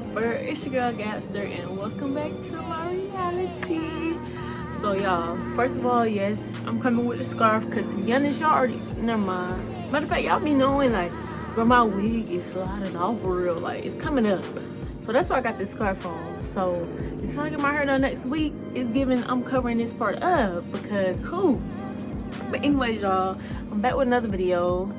It's your girl Gaster, and welcome back to my reality. So y'all, first of all, yes, I'm coming with a scarf because to be honest, y'all already, never mind. Matter of fact, y'all be knowing like where my wig is sliding off for real, like it's coming up. So that's why I got this scarf on. So it's time I get my hair done next week. It's giving I'm covering this part up because who? But anyways, y'all, I'm back with another video,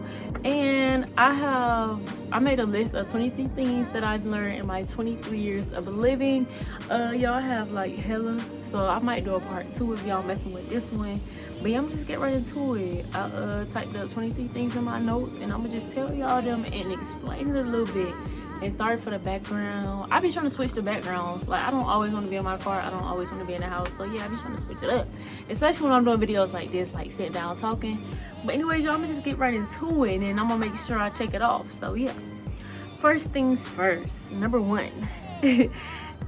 and I made a list of 23 things that I've learned in my 23 years of living. Y'all have like hella, so I might do a part 2 if y'all messing with this one. But yeah, I'm gonna just get right into it. I typed up 23 things in my notes, and I'm gonna just tell y'all them and explain it a little bit. And sorry for the background. I be trying to switch the backgrounds. Like, I don't always want to be in my car. I don't always want to be in the house. So yeah, I be trying to switch it up, especially when I'm doing videos like this, like sitting down talking. But anyways, y'all, I'm gonna just get right into it, and I'm gonna make sure I check it off. So yeah, first things first. Number 1.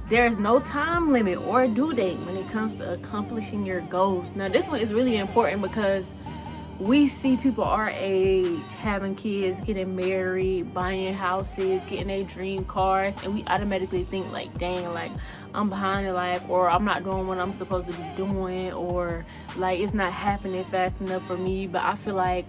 There's no time limit or due date when it comes to accomplishing your goals. Now this one is really important because we see people our age having kids, getting married, buying houses, getting their dream cars, and we automatically think like, dang, like I'm behind in life, or I'm not doing what I'm supposed to be doing, or like it's not happening fast enough for me. But I feel like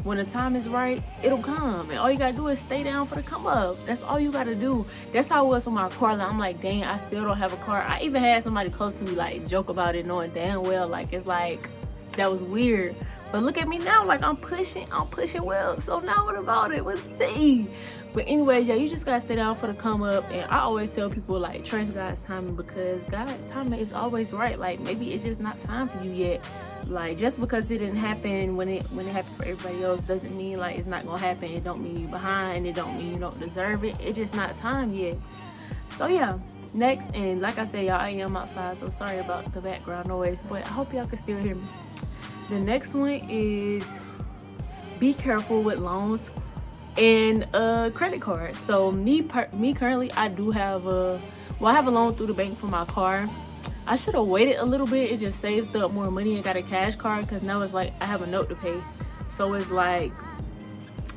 when the time is right, it'll come, and all you gotta do is stay down for the come up. That's all you gotta do. That's how it was with my car. Like, I'm like, dang, I still don't have a car. I even had somebody close to me like joke about it, knowing damn well like it's like that was weird. But look at me now, like I'm pushing well. So now what about it? Let's see. But anyway, yeah, you just gotta stay down for the come up. And I always tell people like trust God's timing, because God's timing is always right. Like maybe it's just not time for you yet. Like just because it didn't happen when it happened for everybody else doesn't mean like it's not gonna happen. It don't mean you behind. It don't mean you don't deserve it. It's just not time yet. So yeah. Next, and like I said, y'all, I am outside, so sorry about the background noise, but I hope y'all can still hear me. The next one is be careful with loans and credit cards. So me currently, I do have I have a loan through the bank for my car. I should have waited a little bit. It just saved up more money and got a cash card, because now it's like I have a note to pay. So it's like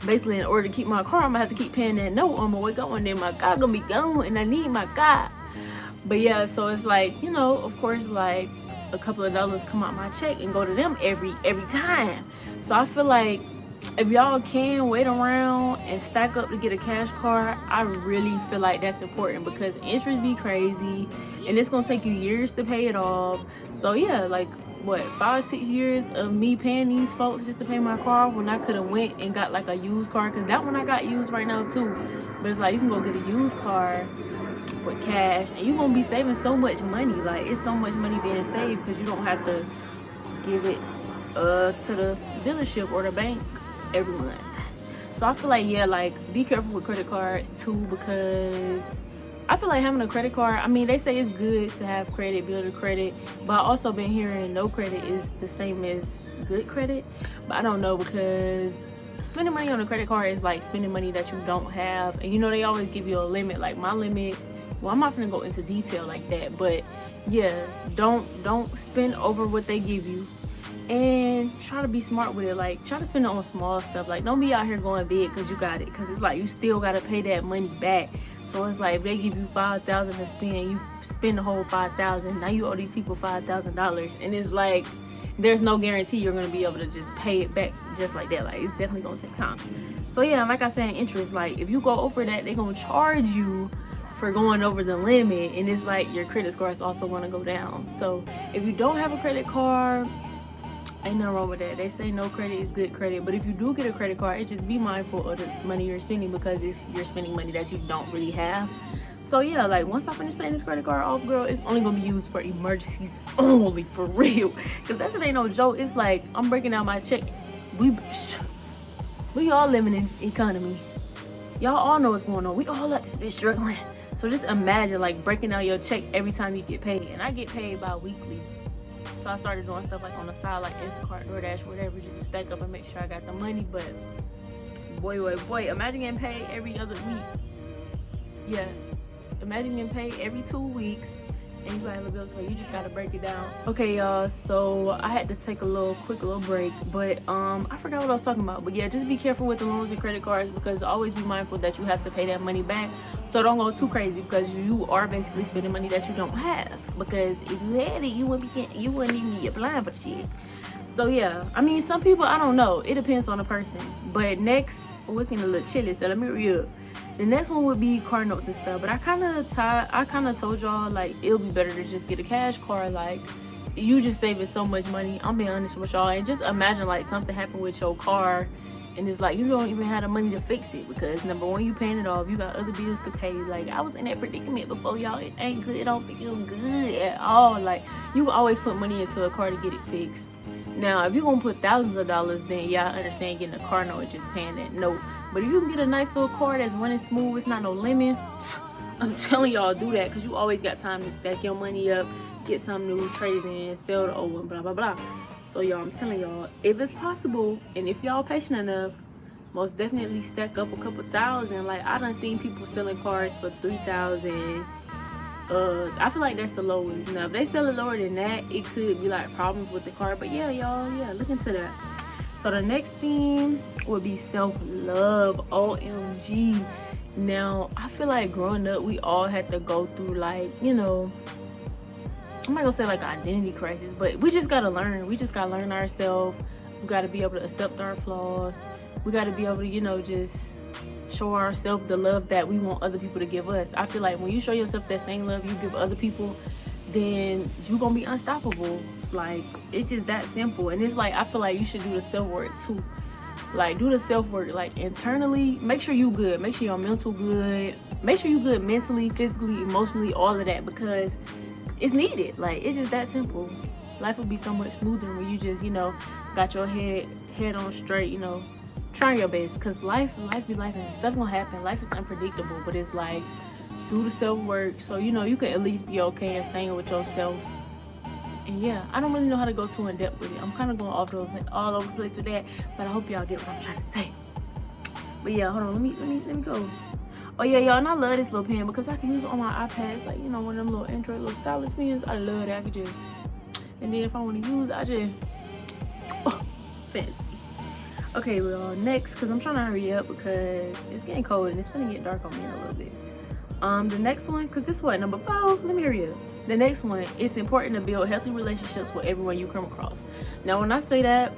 basically in order to keep my car, I'm gonna have to keep paying that note on my way up one day. My car gonna be gone, and I need my car. But yeah, so it's like, you know, of course, like a couple of dollars come out my check and go to them every time. So I feel like if y'all can wait around and stack up to get a cash card, I really feel like that's important, because interest be crazy and it's gonna take you years to pay it off. So yeah, like what, 5-6 years of me paying these folks just to pay my car, when I could have went and got like a used car, because that one I got used right now too. But it's like you can go get a used car with cash, and you're gonna be saving so much money. Like it's so much money being saved because you don't have to give it to the dealership or the bank every month. So I feel like, yeah, like be careful with credit cards too, because I feel like having a credit card, I mean, they say it's good to have credit, build a credit, but I also been hearing no credit is the same as good credit. But I don't know, because spending money on a credit card is like spending money that you don't have. And you know, they always give you a limit. Like my limit, well, I'm not gonna go into detail like that, but yeah, don't spend over what they give you, and try to be smart with it. Like try to spend it on small stuff. Like don't be out here going big because you got it, because it's like you still gotta pay that money back. So it's like if they give you $5,000 to spend, you spend the whole $5,000. Now you owe these people $5,000, and it's like there's no guarantee you're gonna be able to just pay it back just like that. Like it's definitely gonna take time. So yeah, like I said, interest, like if you go over that, they're gonna charge you for going over the limit, and it's like your credit score is also going to go down. So if you don't have a credit card, ain't nothing wrong with that. They say no credit is good credit, but if you do get a credit card, it just be mindful of the money you're spending, because you're spending money that you don't really have. So yeah, like once I finish paying this credit card off, girl, it's only gonna be used for emergencies only, for real, because that shit ain't no joke. It's like I'm breaking out my check. We all living in economy. Y'all all know what's going on. We all like to be struggling. So just imagine like breaking out your check every time you get paid. And I get paid bi-weekly. So I started doing stuff like on the side, like Instacart, DoorDash, whatever, just to stack up and make sure I got the money. But boy, imagine getting paid every other week. Yeah, imagine getting paid every 2 weeks, and you got little bills where you just gotta break it down. Okay, y'all, so I had to take a quick little break, but I forgot what I was talking about. But yeah, just be careful with the loans and credit cards, because always be mindful that you have to pay that money back. So don't go too crazy, because you are basically spending money that you don't have. Because if you had it, you wouldn't even be applying for shit. So yeah, I mean, some people, I don't know. It depends on the person. But next, it's getting a little chilly, so let me read up. The next one would be car notes and stuff. But I kind of told y'all, like, it'll be better to just get a cash car. Like, you just saving so much money. I'm being honest with y'all. And just imagine, like, something happened with your car, and it's like you don't even have the money to fix it, because number one, you paying it off, you got other bills to pay. Like, I was in that predicament before, y'all. It ain't good. It don't feel good at all. Like, you can always put money into a car to get it fixed. Now, if you're gonna put thousands of dollars, then yeah, I understand getting a car note and just paying that note. But if you can get a nice little car that's running smooth, it's not no lemon, I'm telling y'all, do that, because you always got time to stack your money up, get some new, trade it in, sell the old one, blah blah blah. So y'all, I'm telling y'all, if it's possible, and if y'all patient enough, most definitely stack up a couple thousand. Like, I done seen people selling cars for 3,000. I feel like that's the lowest. Now, if they sell it lower than that, it could be like problems with the car. But yeah, y'all, yeah, look into that. So the next theme would be self-love. OMG. Now, I feel like growing up, we all had to go through, like, you know, I'm not gonna say like identity crisis, but we just gotta learn. We just gotta learn ourselves. We gotta be able to accept our flaws. We gotta be able to, you know, just show ourselves the love that we want other people to give us. I feel like when you show yourself that same love you give other people, then you're gonna be unstoppable. Like, it's just that simple. And it's like, I feel like you should do the self-work too. Like, do the self-work, like, internally. Make sure you good. Make sure your mental good. Make sure you good mentally, physically, emotionally, all of that, because it's needed. Like, it's just that simple. Life will be so much smoother when you just, you know, got your head on straight, you know, trying your best. Because life be life, and stuff gonna happen. Life is unpredictable, but it's like, do the self-work so, you know, you can at least be okay and sing with yourself. And yeah, I don't really know how to go too in depth with it. I'm kind of going all over the place with that, but I hope y'all get what I'm trying to say. But yeah, hold on, let me go. Oh yeah, y'all, and I love this little pen because I can use it on my iPad. Like, you know, one of them little Android little stylus pens. I love that. I could just, and then if I want to use it, I just, fancy. Okay, well, next, because I'm trying to hurry up because it's getting cold and it's gonna get dark on me in a little bit. The next one, because this is what, number 4, let me hurry up. The next one, it's important to build healthy relationships with everyone you come across. Now, when I say that,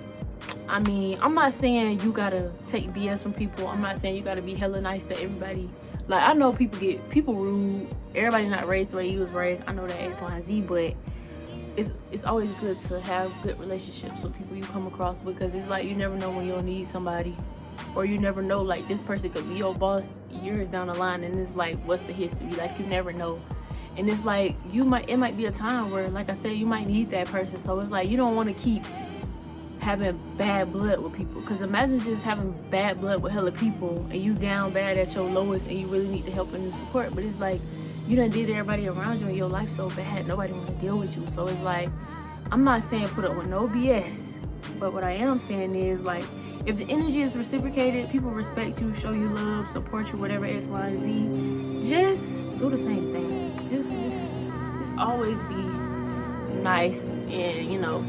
I mean, I'm not saying you gotta take BS from people. I'm not saying you gotta be hella nice to everybody. Like, I know people rude. Everybody not raised the way you was raised. I know that X, Y, and Z, but it's always good to have good relationships with people you come across, because it's like, you never know when you'll need somebody, or you never know, like, this person could be your boss years down the line, and it's like, what's the history? Like, you never know. And it's like, it might be a time where, like I said, you might need that person. So it's like, you don't want to keep having bad blood with people, because imagine just having bad blood with hella people and you down bad at your lowest and you really need the help and the support, but it's like, you done did everybody around you in your life so bad, nobody want to deal with you. So it's like, I'm not saying put up with no BS, but what I am saying is, like, if the energy is reciprocated, people respect you, show you love, support you, whatever, X, Y, and Z, just do the same thing. Just always be nice, and, you know,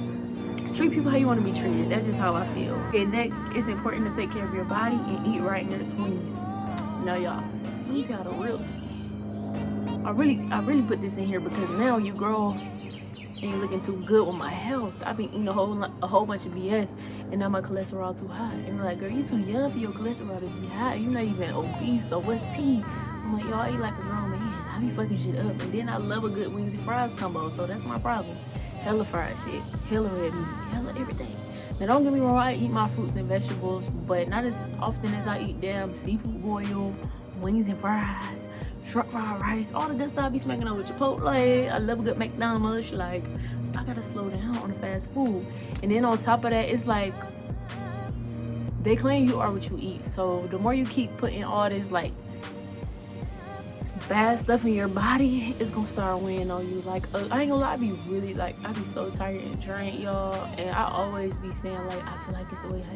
treat people how you want to be treated. That's just how I feel. Okay, next, it's important to take care of your body and eat right in your 20s. Now, y'all, let me tell the real tea. I really put this in here because now you grow ain't looking too good with my health. I've been eating a whole bunch of BS, and now my cholesterol too high. And they're like, girl, you too young for your cholesterol to be high. You're not even obese, so what's tea? I'm like, y'all, I eat like a grown man. I be fucking shit up. And then I love a good wings and fries combo, so that's my problem. Hella fried shit, hella red meat, hella everything. Now, don't get me wrong, I eat my fruits and vegetables, but not as often as I eat damn seafood boil, wings and fries, shrimp fried rice, all the good stuff I be smacking over Chipotle. I love a good McDonald's. Like, I gotta slow down on the fast food. And then on top of that, it's like, they claim you are what you eat. So the more you keep putting all this, like, bad stuff in your body, it's gonna start weighing on you. Like, I ain't gonna lie, I be so tired and drained, y'all, and I always be saying, like, I feel like it's the way I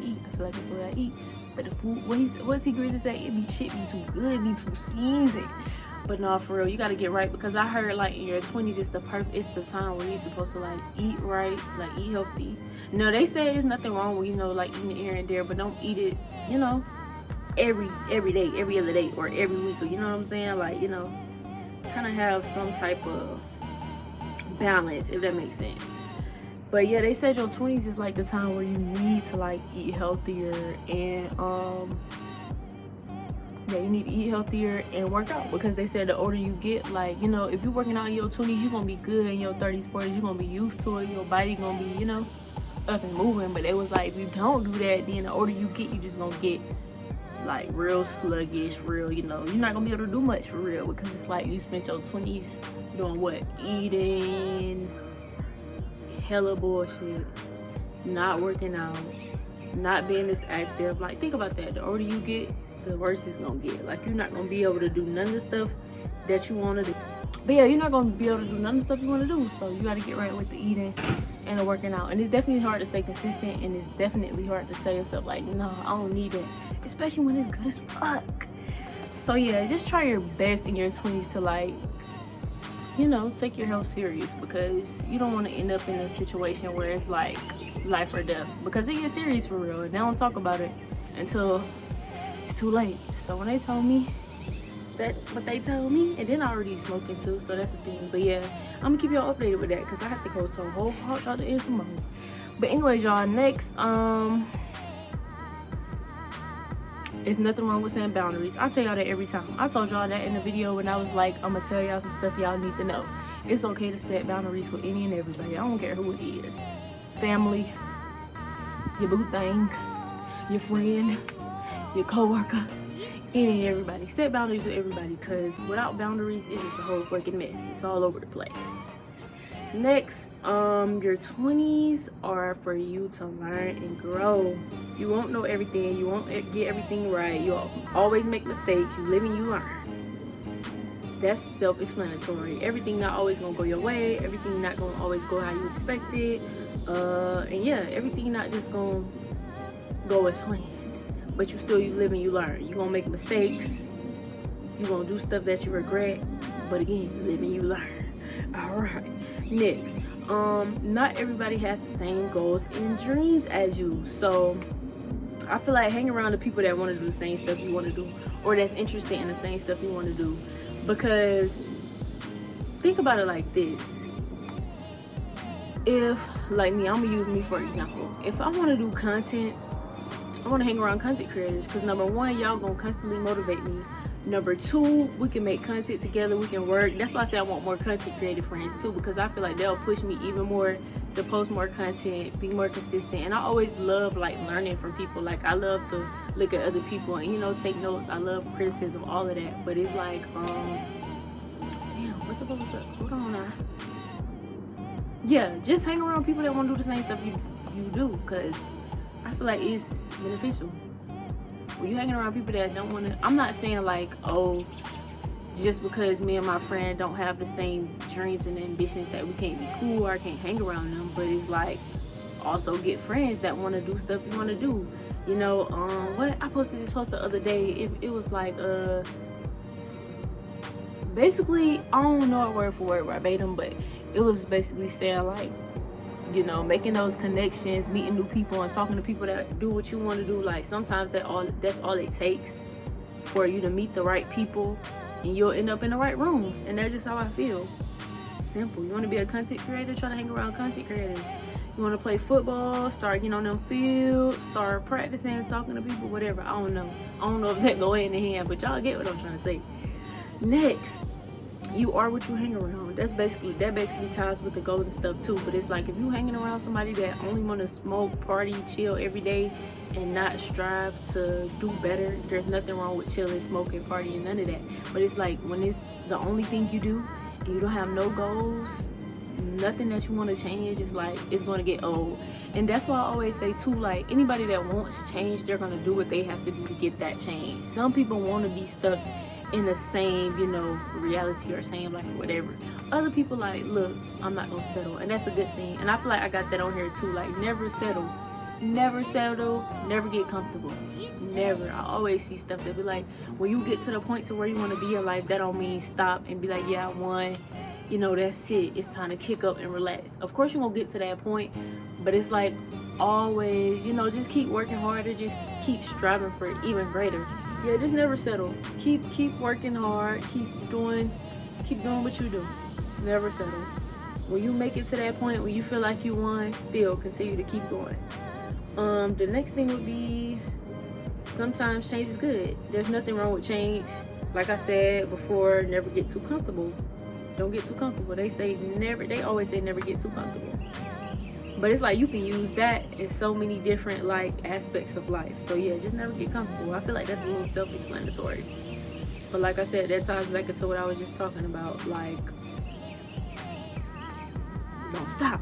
eat, but the food, what's he greasy say, it be too good, it be too seasoned. But no, for real, you gotta get right, because I heard, like, in your 20s, it's the time where you're supposed to, like, eat right, like, eat healthy. Now, they say there's nothing wrong with, you know, like, eating here and there, but don't eat it, you know, every day, every other day, or every week, or you know what I'm saying? Like, you know, kind of have some type of balance, if that makes sense. But yeah, they said your 20s is like the time where you need to like eat healthier, and yeah, you need to eat healthier and work out, because they said the older you get, like, you know, if you're working out in your 20s, you're gonna be good in your 30s, 40s, you're gonna be used to it, your body gonna be, you know, up and moving. But it was like, if you don't do that, then the older you get, you just gonna get like real sluggish, real, you know, you're not gonna be able to do much for real, because it's like you spent your 20s doing what? Eating hella bullshit, not working out, not being as active. Like, think about that. The older you get, the worse it's gonna get. Like, you're not gonna be able to do none of the stuff that you want to do. But yeah, you're not gonna be able to do none of the stuff you want to do, so you got to get right with the eating and the working out. And it's definitely hard to stay consistent, and it's definitely hard to say yourself like, no, I don't need it, especially when it's good as fuck. So yeah, just try your best in your 20s to, like, you know, take your health serious, because you don't want to end up in a situation where it's like life or death, because it gets serious for real, and they don't talk about it until it's too late. So when they told me that's what they told me, and then I already smoking too, so that's the thing. But yeah, I'm gonna keep y'all updated with that, because I have to go to a whole hot other end tomorrow. But anyways, y'all, next, it's nothing wrong with setting boundaries. I tell y'all that every time. I told y'all that in the video when I was like, I'm gonna tell y'all some stuff y'all need to know. It's okay to set boundaries with any and everybody. I don't care who it is. Family, your boo thing, your friend, your coworker, any and everybody. Set boundaries with everybody, because without boundaries, it is a whole fucking mess. It's all over the place. Next, your 20s are for you to learn and grow. You won't know everything, you won't get everything right, you'll always make mistakes. You live and you learn. That's self-explanatory. Everything not always gonna go your way, everything not gonna always go how you expected, and yeah, everything not just gonna go as planned. But you live and you learn. You gonna make mistakes, you gonna do stuff that you regret, but again, you live and you learn. All right, next, not everybody has the same goals and dreams as you. So I feel like hang around the people that want to do the same stuff you want to do, or that's interested in the same stuff you want to do. Because think about it like this: if, like me, I'm gonna use me for example. If I want to do content, I want to hang around content creators, because number one, y'all gonna constantly motivate me. Number two, we can make content together, we can work. That's why I say I want more content creative friends too, because I feel like they'll push me even more to post more content, be more consistent. And I always love like learning from people. Like, I love to look at other people and, you know, take notes. I love criticism, all of that. But it's like, damn, what the fuck was that? Hold on now. Yeah, just hang around people that want to do the same stuff you do, because I feel like it's beneficial. When you hanging around people that don't want to, I'm not saying like, oh, just because me and my friend don't have the same dreams and ambitions that we can't be cool or I can't hang around them. But it's like, also get friends that want to do stuff you want to do. You know, what I posted this post the other day. It was like, basically, I don't know it word for word verbatim, but it was basically saying like, you know, making those connections, meeting new people, and talking to people that do what you want to do. Like, sometimes that's all it takes for you to meet the right people, and you'll end up in the right rooms. And that's just how I feel. Simple. You want to be a content creator, try to hang around content creators. You want to play football, start getting on them fields, start practicing, talking to people, whatever. I don't know if that go hand in hand, but y'all get what I'm trying to say. Next, you are what you hang around. That basically ties with the goals and stuff too. But it's like, if you hanging around somebody that only want to smoke, party, chill every day, and not strive to do better, there's nothing wrong with chilling, smoking, partying, none of that. But it's like, when it's the only thing you do and you don't have no goals, nothing that you want to change, it's like, it's going to get old. And that's why I always say too, like, anybody that wants change, they're going to do what they have to do to get that change. Some people want to be stuck in the same, you know, reality or same life or whatever. Other people like, look, I'm not gonna settle, and that's a good thing. And I feel like I got that on here too. Like, never settle, never get comfortable, never. I always see stuff that be like, when you get to the point to where you want to be in life, that don't mean stop and be like, yeah, I won, you know, that's it, it's time to kick up and relax. Of course you're gonna get to that point, but it's like, always, you know, just keep working harder, just keep striving for even greater. Yeah, just never settle. Keep working hard. Keep doing what you do. Never settle. When you make it to that point where you feel like you won, still continue to keep going. The next thing would be, sometimes change is good. There's nothing wrong with change. Like I said before, never get too comfortable. Don't get too comfortable. They always say never get too comfortable. But it's like you can use that in so many different like aspects of life. So yeah, just never get comfortable. I feel like that's a little self-explanatory. But like I said, that ties back into what I was just talking about. Like, don't stop.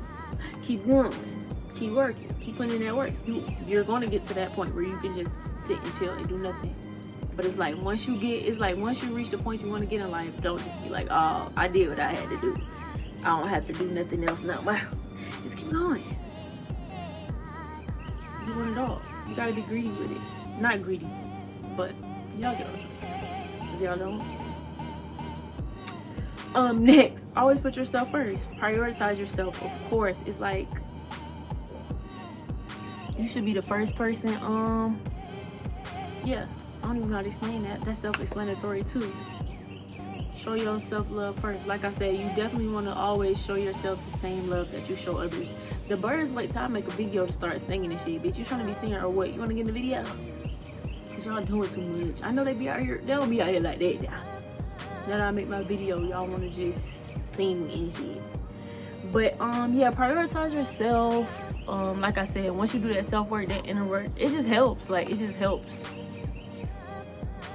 Keep going. Keep working. Keep putting in that work. You're going to get to that point where you can just sit and chill and do nothing. But it's like once you reach the point you want to get in life, don't just be like, oh, I did what I had to do. I don't have to do nothing else now. Wow. Just keep going. You want it all. You gotta be greedy with it. Not greedy, but y'all get what I'm saying. Cause y'all don't. Next, always put yourself first. Prioritize yourself. Of course, it's like you should be the first person. Yeah, I don't even know how to explain that. That's self-explanatory too. Show yourself love first. Like I said, you definitely want to always show yourself the same love that you show others. The birds wait till I make a video to start singing and shit. Bitch, you trying to be singer or what? You want to get in the video? Cause y'all doing too much. I know they be out here. They don't be out here like that now. Now that I make my video, y'all want to just sing and shit. But yeah, prioritize yourself. Like I said, once you do that self-work, that inner work, it just helps. Like, it just helps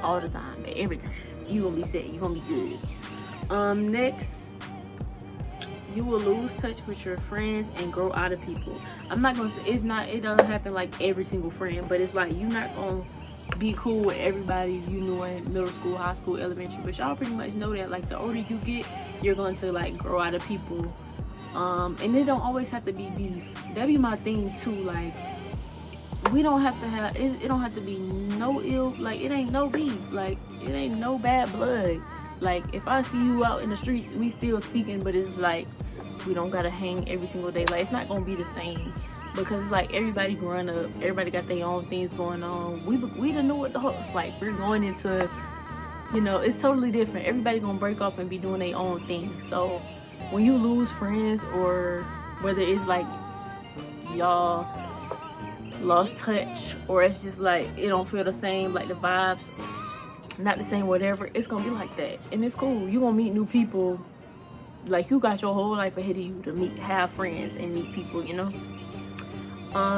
all the time, every time. You gonna be set. You gonna be good. Next, you will lose touch with your friends and grow out of people. I'm not gonna say it doesn't happen like every single friend, but it's like you're not gonna be cool with everybody you knew in middle school, high school, elementary. But y'all pretty much know that like the older you get, you're going to like grow out of people. And it don't always have to be beef. That be my thing too. Like, we don't have to have it don't have to be no ill, like it ain't no beef, like it ain't no bad blood. Like, if I see you out in the street, we still speaking, but it's like we don't gotta hang every single day. Like, it's not gonna be the same, because like everybody growing up, everybody got their own things going on. We done know what the hell's like. We're going into, you know, it's totally different. Everybody gonna break off and be doing their own thing. So when you lose friends, or whether it's like y'all lost touch, or it's just like it don't feel the same, like the vibes not the same, whatever, it's gonna be like that. And it's cool. You gonna meet new people. Like, you got your whole life ahead of you to have friends and meet people, you know.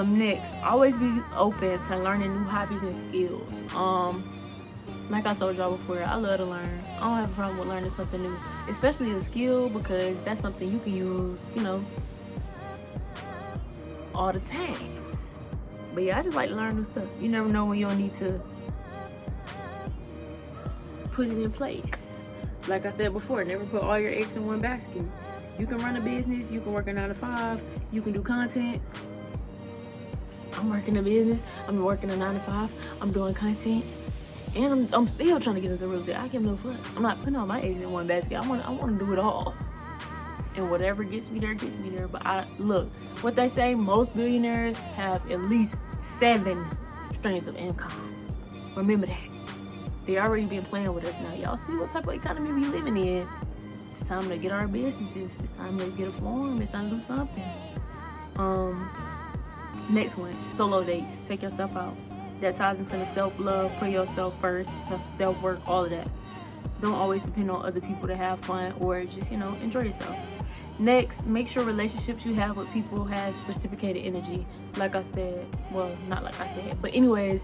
Next, always be open to learning new hobbies and skills. Like I told y'all before, I love to learn. I don't have a problem with learning something new, especially a skill, because that's something you can use, you know, all the time. But yeah, I just like to learn new stuff. You never know when you'll need to put it in place. Like I said before, never put all your eggs in one basket. You can run a business, you can work a 9 to 5, you can do content. I'm working a business, I'm working a 9 to 5, I'm doing content, and I'm still trying to get into real estate. I give no fuck. I'm not putting all my eggs in one basket. I want to do it all. And whatever gets me there, gets me there. But look, what they say, most billionaires have at least 7 streams of income. Remember that. They already been playing with us now. Y'all see what type of economy we living in. It's time to get our businesses. It's time to get a farm. It's time to do something. Next one, solo dates. Take yourself out. That ties into the self-love. Put yourself first. Self-work, all of that. Don't always depend on other people to have fun, or just, you know, enjoy yourself. Next, make sure relationships you have with people has reciprocated energy. Like I said, well, not like I said, but anyways,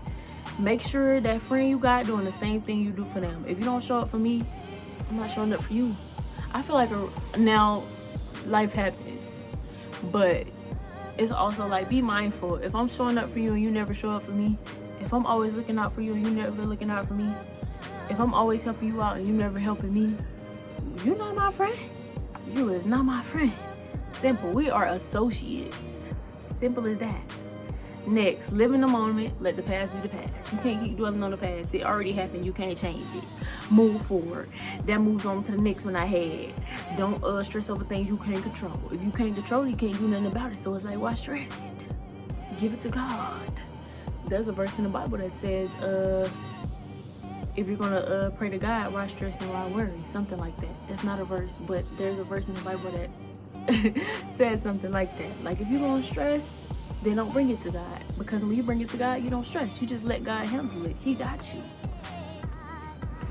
make sure that friend you got doing the same thing you do for them. If you don't show up for me, I'm not showing up for you. I feel like now life happens, but it's also like, be mindful. If I'm showing up for you and you never show up for me, if I'm always looking out for you and you never looking out for me, if I'm always helping you out and you never helping me, you're not my friend. You is not my friend. Simple. We are associates. Simple as that. Next, live in the moment. Let the past be the past. You can't keep dwelling on the past. It already happened. You can't change it. Move forward. That moves on to the next one I had. Don't stress over things you can't control. If you can't control it, you can't do nothing about it. So it's like, why stress it? Give it to God. There's a verse in the Bible that says, if you're gonna pray to God, why stress and why worry? Something like that. That's not a verse, but there's a verse in the Bible that says something like that. Like, if you're gonna stress, then don't bring it to God, because when you bring it to God, you don't stress. You just let God handle it. He got you.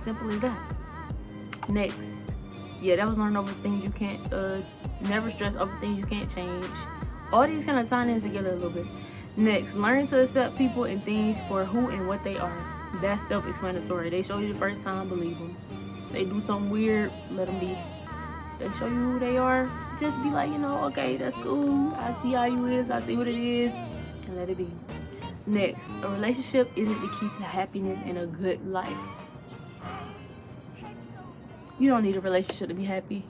Simple as that. Next, yeah, that was learning over things you can't. Never stress over things you can't change. All these kind of tie in together a little bit. Next, learn to accept people and things for who and what they are. That's self-explanatory. They show you the first time, believe them. They do something weird, let them be. They show you who they are, just be like, okay, that's cool. I see how you is, I see what it is, and let it be. Next, a relationship isn't the key to happiness and a good life. You don't need a relationship to be happy.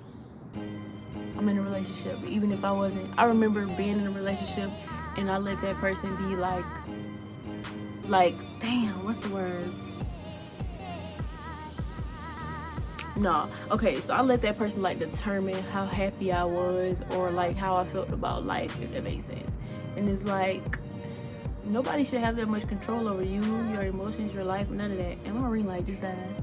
I'm in a relationship, but even if I wasn't, I remember being in a relationship and I let that person be like, damn, what's the word? No, okay, so I let that person like determine how happy I was, or like how I felt about life, if that makes sense. And it's like, nobody should have that much control over you, your emotions, your life, none of that. And my ring light just died.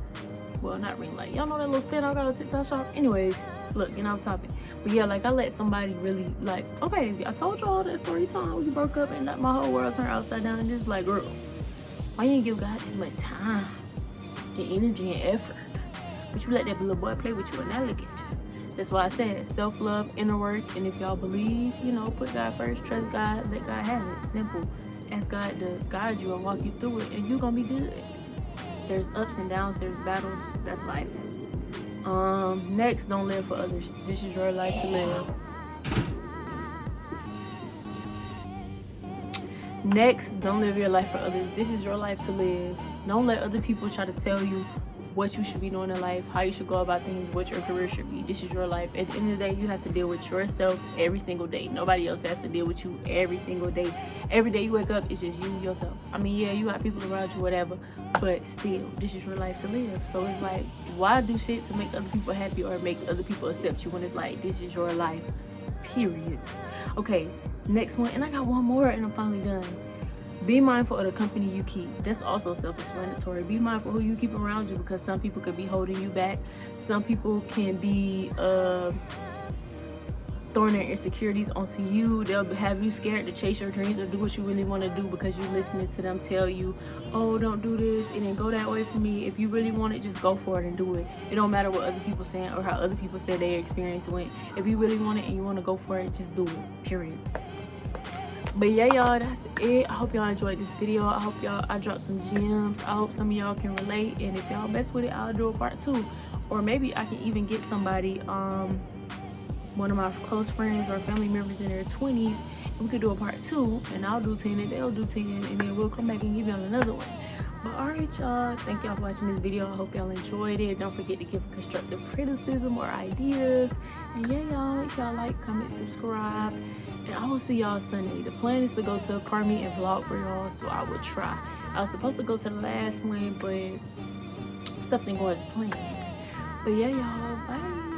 Well, not ring light. Y'all know that little stand I got on TikTok shop? Anyways, look, off topic. But yeah, like, I let somebody really, like, okay, I told y'all that story time we broke up and that my whole world turned upside down, and just like, girl, why you didn't give God this much time and energy and effort? But you let that little boy play with you, and now look at you. That's why I said self-love, inner work, and if y'all believe, put God first, trust God, let God have it. Simple. Ask God to guide you and walk you through it, and you're gonna be good. There's ups and downs, there's battles, that's life. Next, don't live for others. This is your life to live. Next, don't live your life for others. This is your life to live. Don't let other people try to tell you what you should be doing in life, how you should go about things, what your career should be. This is your life. At the end of the day, you have to deal with yourself every single day. Nobody else has to deal with you every single day. Every day you wake up, it's just you, yourself. I mean, yeah, you got people around you, whatever, but still, this is your life to live. So it's like, why do shit to make other people happy or make other people accept you when it's like, this is your life, period. Okay, next one, and I got one more and I'm finally done. Be mindful of the company you keep. That's also self-explanatory. Be mindful who you keep around you, because some people could be holding you back. Some people can be throwing their insecurities onto you. They'll have you scared to chase your dreams or do what you really want to do because you're listening to them tell you, oh, don't do this, it didn't go that way for me. If you really want it, just go for it and do it. It don't matter what other people saying or how other people say their experience went. If you really want it and you want to go for it, just do it, period. But yeah, y'all, that's it. I hope y'all enjoyed this video. I hope I dropped some gems. I hope some of y'all can relate, and if y'all mess with it, I'll do a part 2, or maybe I can even get somebody, one of my close friends or family members in their 20s, and we could do a part 2, and I'll do 10 and they'll do 10, and then we'll come back and give y'all another one. But alright, y'all, thank y'all for watching this video. I hope y'all enjoyed it. Don't forget to give constructive criticism or ideas. And yeah, y'all, if y'all like, comment, subscribe, and I will see y'all Sunday. The plan is to go to a car meet and vlog for y'all, so I will try. I was supposed to go to the last one, but stuff didn't go as planned. But yeah, y'all, bye.